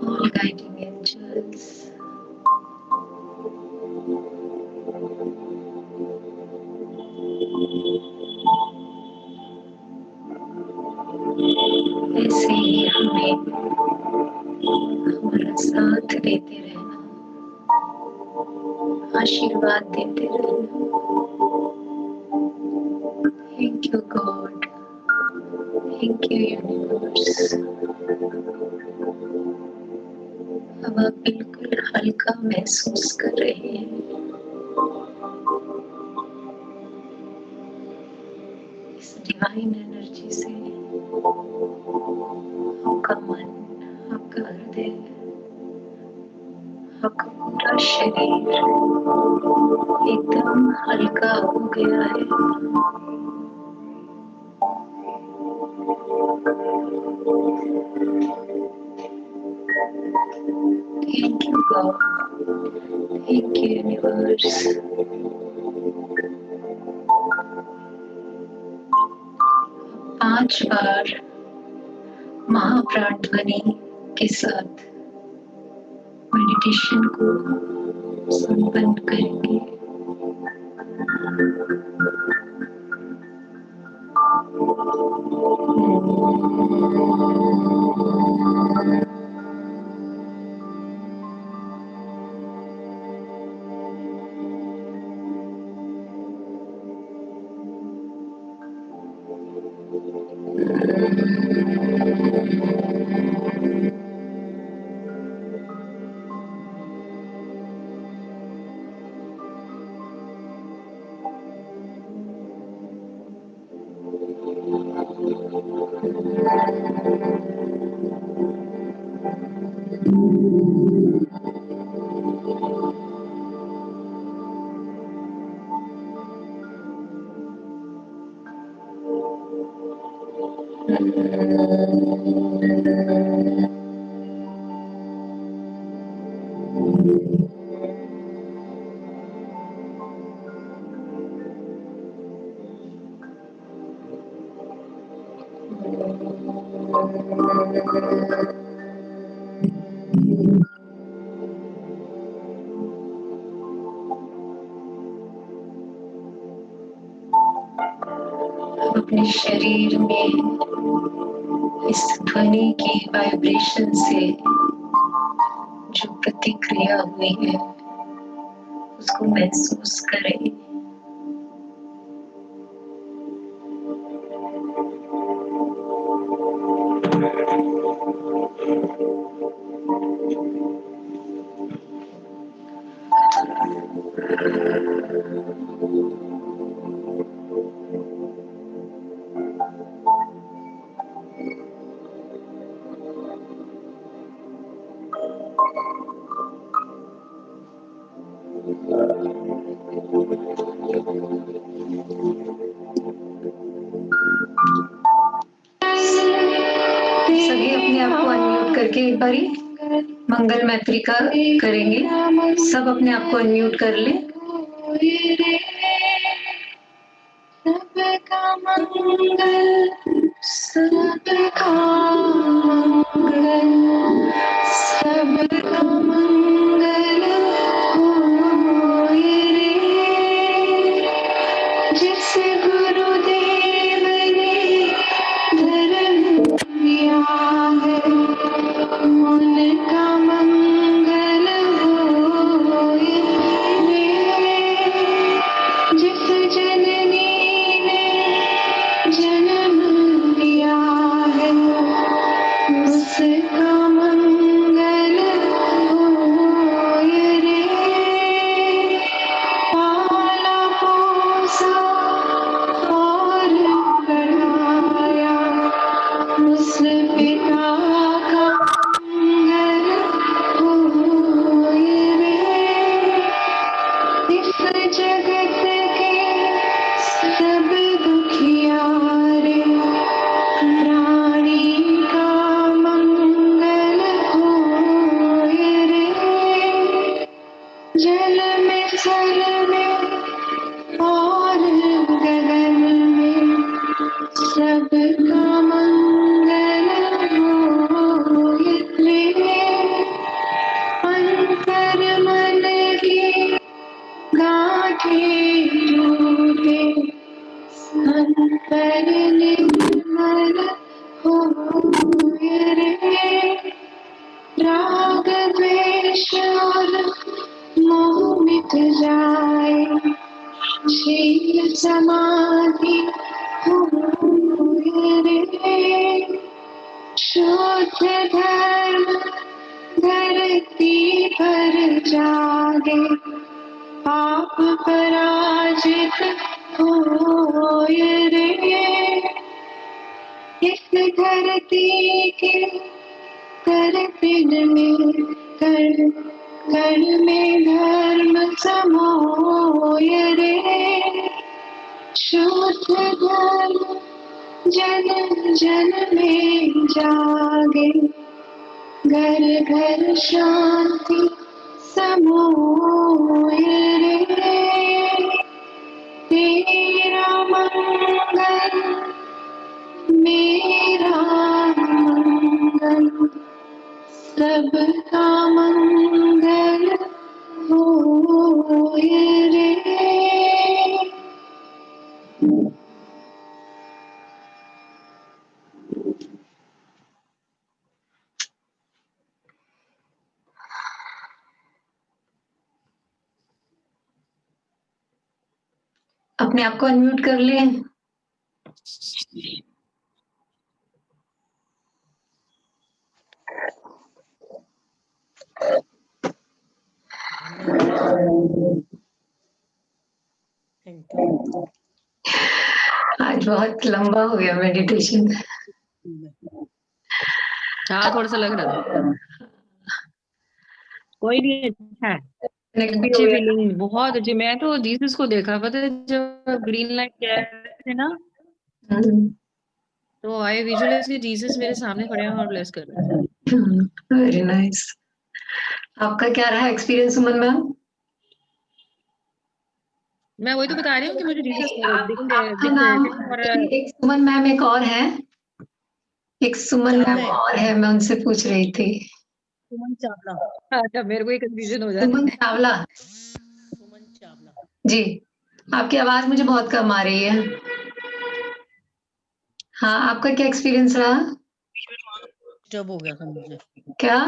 all guiding angels, ऐसे ही हमें हमारा साथ देते रहना, आशीर्वाद देते रहना। Thank you God, thank you universe. अब आप बिल्कुल हल्का महसूस कर रहे हैं। इस डिवाइन एनर्जी से आपका मन, आपका हृदय, आपका पूरा शरीर एकदम हल्का हो गया है। Thank you God, thank you universe. पांच बार महाप्राण ध्वनि के साथ मेडिटेशन को संपन्न करेंगे। अपने शरीर में इस ध्वनि की वाइब्रेशन से जो प्रतिक्रिया हुई है उसको महसूस करें। सभी अपने आप को अनम्यूट करके एक बारी मंगल मैत्री का करेंगे। सब अपने आप को अनम्यूट कर लें। सबका मंगल, सबका मंगल, सबका मंगल होए रे। जिस गुरुदेव ने धर्म दिया है उनका मंगल होए रे। जिस जननी ने जन्म दिया है उसका जल में जल में और गगन में सबका मंगल होए अंतर मन की गाठे टूटे अंतर निर्मल होए रे राग द्वेष और मोह मिट जाए शील समाधि होए रे शुद्ध धर्म धरती पर जागे पाप पराजित होए रे इस धरती के कर में कर कर में धर्म समोए रे शुद्ध धर्म जन जन में जागे घर घर शांति समोए रे तेरा मंगल मेरा मंगल सबका मंगल होए रे अपने आप को अनम्यूट कर ले। आज बहुत लंबा हो गया मेडिटेशन। हाँ थोड़ा सा लग रहा था, कोई नहीं, अच्छा है, कनेक्ट भी हो अच्छी गया। फीलिंग, बहुत अच्छी। मैं तो जीसस को देखा, पता है जब ग्रीन लाइट कह रहे थे ना, तो आई विजुअलाइज कि जीसस मेरे सामने खड़े हैं और ब्लेस कर रहे हैं। Very nice. आपका क्या रहा एक्सपीरियंस सुमन मैम? मैं वही तो बता रही हूँ कि मुझे जीसस दिख आपका दिख रहे नाम थे। और एक सुमन मैम एक और है, एक सुमन मैम और है, मैं उनसे पूछ रही थी। सुमन चावला। अच्छा, मेरे को ही कंफ्यूजन हो जाता सुमन है। चावला सुमन चावला। जी। आपकी आवाज मुझे बहुत कम आ रही है। हाँ, आपका क्या एक्सपीरियंस रहा? डिस्टर्ब हो गया था मुझे, क्या?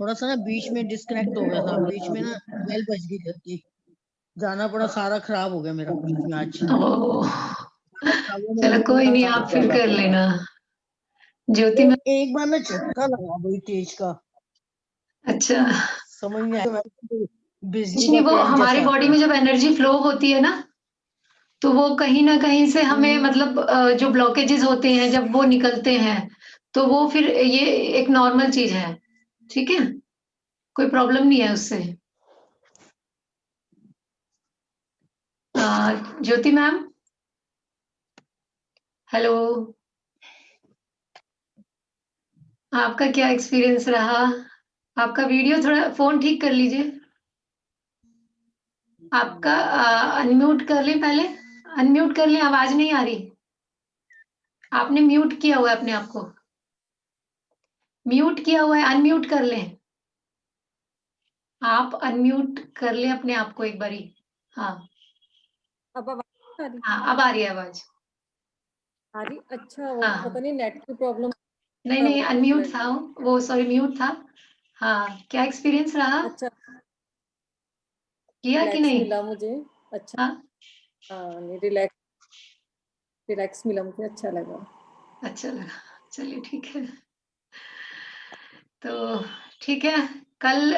थोड़ा सा ना बीच में डिस्कनेक्ट हो गया था, बीच में ना बेल बज गई जबकि जाना पड़ा, सारा खराब हो गया मेरा बीच में आज। ओह, चलो कोई नहीं, आप फिर कर लेना। ज्योति में एक बार मैं झटका लगा बड़ी तेज का, अच्छा, समझ नहीं आया, बिजली कुछ का नहीं, वो करंट हमारी जैसा बॉडी में जब एनर्जी फ्लो होती है ना, तो वो कहीं ना कहीं से हमें मतलब जो ब्लॉकेजेस होते हैं जब वो निकलते हैं, तो वो फिर ये एक नॉर्मल चीज है, ठीक है, कोई प्रॉब्लम नहीं है उससे। ज्योति मैम, हेलो, आपका क्या एक्सपीरियंस रहा? आपका वीडियो थोड़ा फोन ठीक कर लीजिए, आपका अनम्यूट कर लें, पहले अनम्यूट कर लें, आवाज नहीं आ रही। आपने म्यूट किया हुआ है अपने आप को, म्यूट किया हुआ है, अनम्यूट कर लें, आप अनम्यूट कर लें अपने आप को एक बारी। हाँ अब आवाज आ रही? हाँ, अब आ रही है आवाज। आ रही? अच्छा, वो हाँ पता नहीं नेट की प्रॉब्लम। नहीं नहीं, अनम्यूट था वो, सॉरी म्यूट था। हाँ, क्या एक्सपीरियंस रहा? अच्छा, किया कि रिलैक्स नहीं? मिला मुझे। अच्छा, हाँ हाँ, नहीं, रिलैक्स मिला मुझे, अच्छा लगा। अच्छा लगा, चलिए ठीक है। तो ठीक है, कल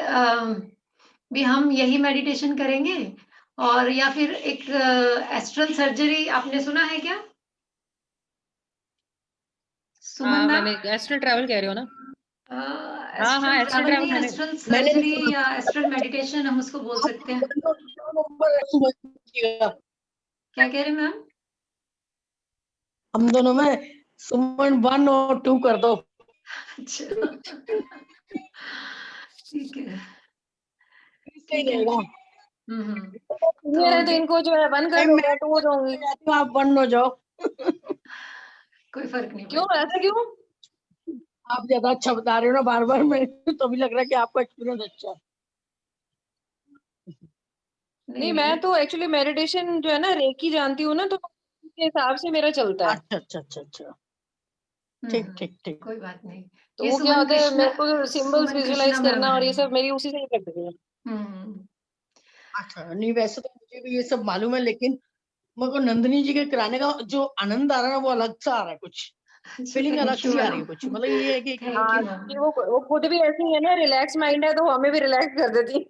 भी हम यही मेडिटेशन करेंगे, और या फिर एक एस्ट्रल सर्जरी, आपने सुना है क्या सुमन मैम? मैंने एस्ट्रल ट्रैवल कह रहे हो ना? हाँ, एस्ट्रल एस्ट्रल ट्रैवल ट्रैवल नहीं, मैंने एस्ट्रल मैंने भी सर्जरी या एस्ट्रल मेडिटेशन हम उसको बोल सकते हैं। क्या कह रहे हैं मैम? हम दोनों में सुमन 1 और 2 कर दो। अच्छा ठीक है, ठीक है। रहेगा। मेरा तो इनको जो है बंद कर दो, मैं तो वो रहूंगी। तो आप बंद हो जाओ। कोई फर्क नहीं क्यों, पड़ता। ऐसा क्यों? आप ज्यादा अच्छा बता रहे हो ना बार बार, मैं तो भी लग रहा है कि आपका एक्सपीरियंस अच्छा है। नहीं, मैं तो एक्चुअली मेडिटेशन जो है ना रेकी जानती हूँ ना, तो उसके हिसाब से मेरा चलता है। अच्छा अच्छा अच्छा अच्छा, ठीक ठीक ठीक। कोई बात नहीं। तो ये वो क्या सुमन होता है, कृष्णा, मेरे को सिंबल्स सुमन विजुलाइज कृष्णा मैम करना और है। ये सब मेरी उसी से ही करती है। अच्छा, नहीं वैसे तो मुझे भी ये सब मालूम है, लेकिन मेरे को नंदिनी जी के कराने का जो आनंद आ रहा है ना, वो अलग सा आ रहा है, कुछ फीलिंग अलग सी आ रही है कुछ, मतलब ये है कि थैंक हाँ, यू मैम। कि वो खुद भी ऐसी है ना, रिलैक्स माइंड है, तो हमें भी रिलैक्स कर देती है।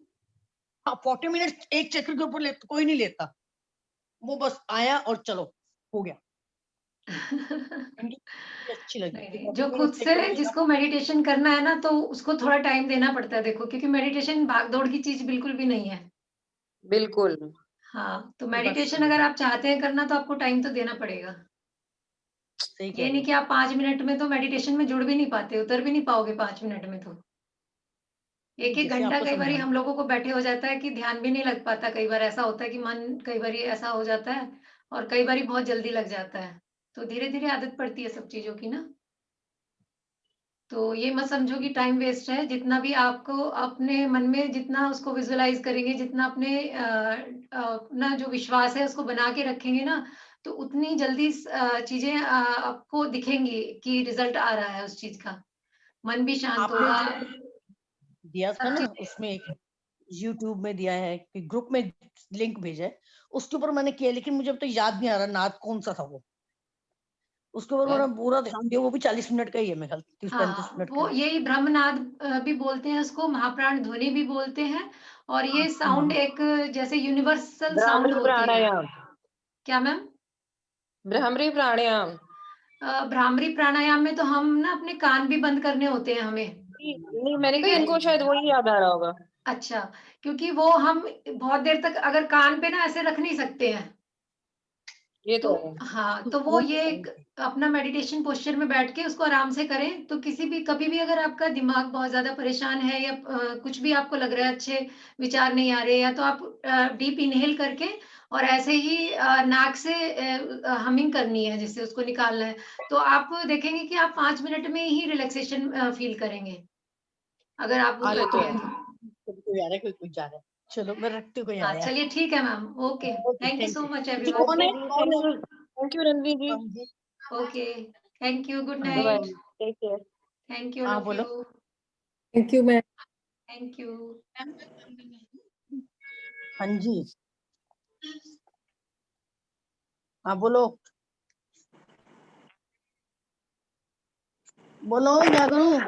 40 मिनट एक चक्कर के ऊपर कोई नहीं लेता, वो बस आया और चलो हो गया। अच्छी लगी नहीं, जो खुद से जिसको मेडिटेशन करना है ना, तो उसको थोड़ा टाइम देना पड़ता है, देखो, क्योंकि मेडिटेशन भागदौड़ की चीज बिल्कुल भी नहीं है। बिल्कुल। हाँ, तो ये बात मेडिटेशन सही अगर है, आप चाहते हैं करना, तो आपको टाइम तो देना पड़ेगा। सही कह ये रहे नहीं हो। कि आप 5 मिनट में तो मेडिटेशन में जुड़ भी नहीं पाते, उतर भी नहीं पाओगे 5 मिनट में तो। एक एक जैसे घंटा आपको कई बार समझाना, हम लोगों को बैठे हो जाता है कि ध्यान भी नहीं लग पाता, कई बार ऐसा होता है कि मन कई बार ऐसा हो जाता है, और कई बार बहुत जल्दी लग जाता है। तो धीरे धीरे आदत पड़ती है सब चीजों की ना। तो ये मत समझो कि टाइम वेस्ट है। जितना भी आपको अपने मन में जितना उसको विजुअलाइज करेंगे, जितना अपने अपना जो विश्वास है उसको बना के रखेंगे ना, तो उतनी जल्दी चीजें आपको दिखेंगी कि रिजल्ट आ रहा है उस चीज का। मन भी शांत आपने होगा। जो दिया था सब ना चीज उसमें, यूट्यूब में दिया है कि ग्रुप में लिंक भेजा है, उसके ऊपर मैंने किया, लेकिन मुझे अब तो याद नहीं आ रहा नाद कौन सा था वो, उसके ऊपर मैंने पूरा ध्यान दिया, वो भी 40 मिनट का ही है मेरे ख्याल, 30-35 हाँ, मिनट का वो है। यही ब्रह्मनाद भी बोलते हैं उसको, महाप्राण ध्वनि भी बोलते हैं। और ये साउंड एक जैसे यूनिवर्सल साउंड भ्रामरी होती है। प्राणायाम। क्या मैम? भ्रामरी प्राणायाम। भ्रामरी प्राणायाम में तो हम ना अपने कान भी बंद करने होते हैं हमें। नहीं, मैंने ठीक कहा है। इनको शायद वही याद आ रहा होगा। अच्छा, क्योंकि वो हम बहुत देर तक अगर कान पे ना ऐसे रख नहीं सकते हैं। ये तो तो है। हाँ, तो वो ये एक अपना मेडिटेशन पोस्चर में बैठ के उसको आराम से करें। तो किसी भी कभी भी अगर आपका दिमाग बहुत ज्यादा परेशान है, या कुछ भी आपको लग रहा है, अच्छे विचार नहीं आ रहे, या तो आप डीप इनहेल करके और ऐसे ही नाक से हमिंग करनी है, जिससे उसको निकालना है। तो आप देखेंगे कि आप 5 मिनट में ही रिलैक्सेशन फील करेंगे, अगर आप वो ये तो करते है। हैं तो। कोई आ रहा है, कोई जा रहा है, चलो मैं रखती हूँ, कोई हाँ, आया है। चलिए ठीक है ma'am. Okay, okay, thank you thank so you. Much जी, एवरीवन। कौन है, कौन है? Thank you Ranveer ji. हाँ जी, ओके, थैंक यू, गुड हाँ bye bye, night. Take care. Thank you, हाँ, लव बोलो। You. Thank you ma'am. Thank you. हाँ जी, हाँ बोलो, बोलो क्या करूँ।